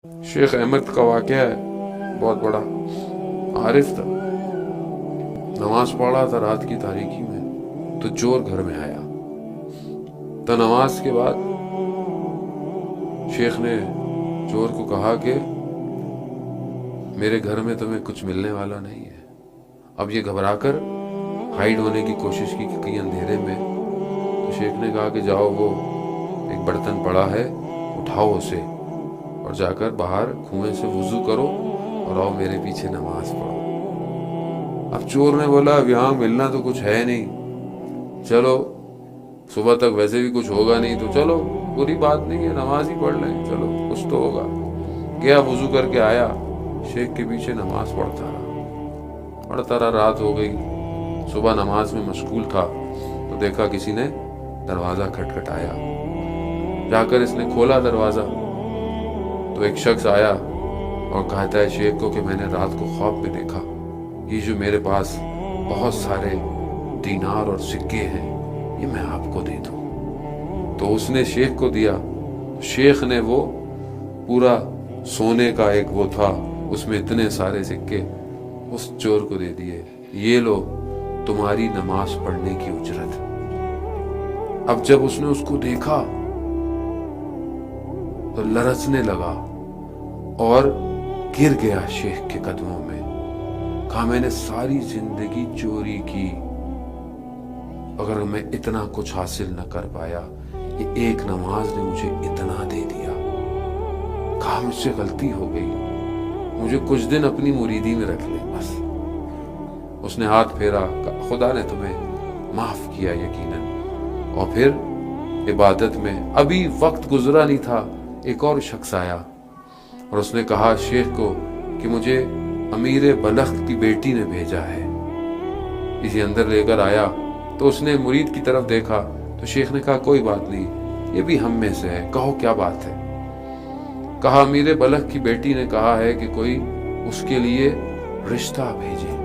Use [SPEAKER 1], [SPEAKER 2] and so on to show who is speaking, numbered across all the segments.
[SPEAKER 1] शेख अहमद का वाक़या है, बहुत बड़ा आरिफ था, नमाज पढ़ रहा था रात की तारीकी में, तो चोर घर में आया। तो नमाज के बाद शेख ने चोर को कहा कि मेरे घर में तुम्हें कुछ मिलने वाला नहीं है। अब ये घबराकर हाइड होने की कोशिश की कि कहीं अंधेरे में। तो शेख ने कहा कि जाओ, वो एक बर्तन पड़ा है, उठाओ उसे और जाकर बाहर कुएं से वुजू करो और आओ मेरे पीछे नमाज पढ़ो। अब चोर ने बोला अब यहाँ मिलना तो कुछ है नहीं, चलो सुबह तक वैसे भी कुछ होगा नहीं, तो चलो बुरी बात नहीं है, नमाज ही पढ़ लें, चलो कुछ तो होगा। गया, वुजू करके आया, शेख के पीछे नमाज पढ़ता रहा, रात हो गई। सुबह नमाज में मशगूल था तो देखा किसी ने दरवाज़ा खटखटाया। जाकर इसने खोला दरवाज़ा तो एक शख्स आया और कहता है शेख को कि मैंने रात को ख्वाब में देखा, ये जो मेरे पास बहुत सारे दीनार और सिक्के हैं ये मैं आपको दे दूं। तो उसने शेख को दिया। शेख ने वो पूरा सोने का एक वो था, उसमें इतने सारे सिक्के उस चोर को दे दिए, ये लो तुम्हारी नमाज पढ़ने की उजरत। अब जब उसने उसको देखा तो लरसने लगा और गिर गया शेख के कदमों में। कहा मैंने सारी जिंदगी चोरी की, अगर मैं इतना कुछ हासिल न कर पाया, ये एक नमाज ने मुझे इतना दे दिया। कहा मुझसे गलती हो गई, मुझे कुछ दिन अपनी मुरीदी में रख ले बस। उसने हाथ फेरा, खुदा ने तुम्हें माफ किया यकीनन। और फिर इबादत में अभी वक्त गुजरा नहीं था, एक और शख्स आया और उसने कहा शेख को कि मुझे अमीर बलख की बेटी ने भेजा है। इसे अंदर लेकर आया तो उसने मुरीद की तरफ देखा तो शेख ने कहा कोई बात नहीं, ये भी हम में से है, कहो क्या बात है। कहा अमीर बलख की बेटी ने कहा है कि कोई उसके लिए रिश्ता भेजे।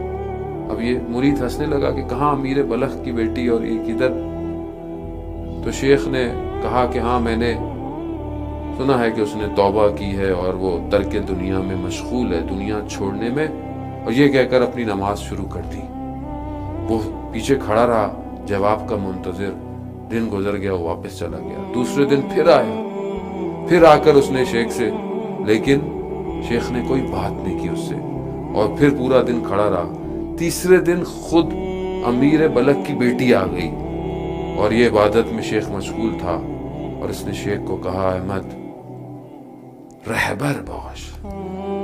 [SPEAKER 1] अब ये मुरीद हंसने लगा कि कहाँ अमीर बलख की बेटी और ये किधर। तो शेख ने कहा कि हाँ मैंने सुना है कि उसने तौबा की है और वो तर्क दुनिया में मशगूल है, दुनिया छोड़ने में। और ये कहकर अपनी नमाज शुरू कर दी। वो पीछे खड़ा रहा जवाब का मुंतजिर। दिन गुजर गया, वो वापस चला गया। दूसरे दिन फिर आया, फिर आकर उसने शेख से, लेकिन शेख ने कोई बात नहीं की उससे और फिर पूरा दिन खड़ा रहा। तीसरे दिन खुद अमीर बलख की बेटी आ गई और ये इबादत में शेख मशगूल था और इसने शेख को कहा अहमद रहबर बख्श,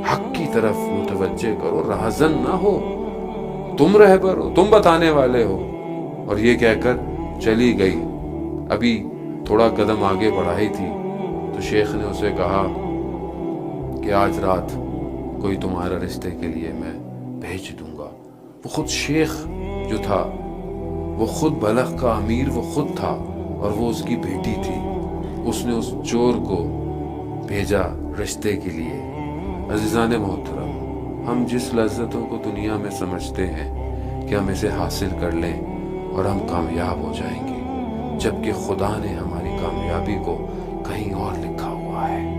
[SPEAKER 1] हक की तरफ मुतवज्जे करो, राहजन ना हो, तुम रहबर हो, तुम बताने वाले हो। और ये कहकर चली गई। अभी थोड़ा कदम आगे बढ़ाई थी तो शेख ने उसे कहा कि आज रात कोई तुम्हारा रिश्ते के लिए मैं भेज दूंगा। वो खुद शेख जो था, वो खुद बलख का अमीर वो खुद था और वो उसकी बेटी थी। उसने उस चोर को भेजा रिश्ते के लिए। अज़ीज़ान मोहतरम, हम जिस लज्जतों को दुनिया में समझते हैं कि हम इसे हासिल कर लें और हम कामयाब हो जाएंगे, जबकि खुदा ने हमारी कामयाबी को कहीं और लिखा हुआ है।